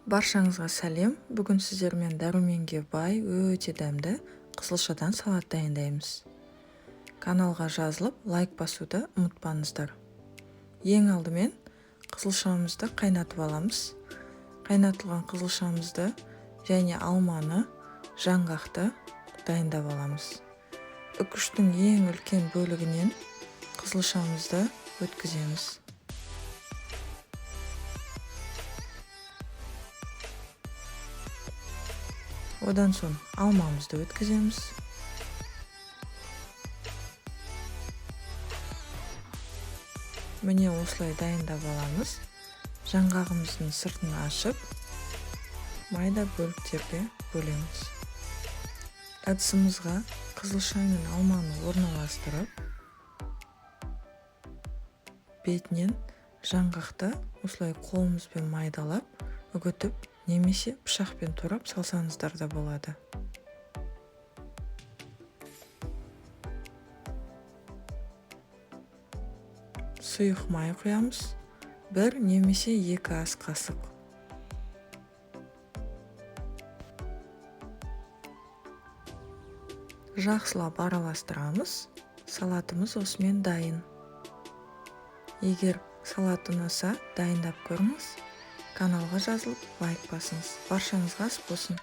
Баршаңызға сәлем. Бүгін сіздермен дәруменге бай, өте дәмді қызылшадан салат дайындаймыз. Каналға жазылып, лайк басуды ұмытпаңыздар. Ең алдымен қызылшамызды қайнатып аламыз. Қайнатылған қызылшамызды және алманы, жаңғақты дайындап аламыз. Үкіштің ең үлкен бөлігінен қызылшамызды өткіземіз. Одан соң алмамызды өткіземіз. Міне осылай дайындап аламыз. Жаңғағымыздың сыртын ашып, майда бөліктерге бөлеміз. Ыдысымызға қызылша мен алманы орналастырып, бетінен жаңғақты осылай қолымызбен майдалап, үгітіп, немесе пышақпен турап салсаңыздар да болады. Сұйық май құямыз, 1 немесе 2 ас қасық. Жақсылап араластырамыз. Салатымыз осымен дайын. Егер салат ұнаса, дайындап көріңіз. Каналға жазылып, лайк басыңыз. Баршаңызға ас болсын.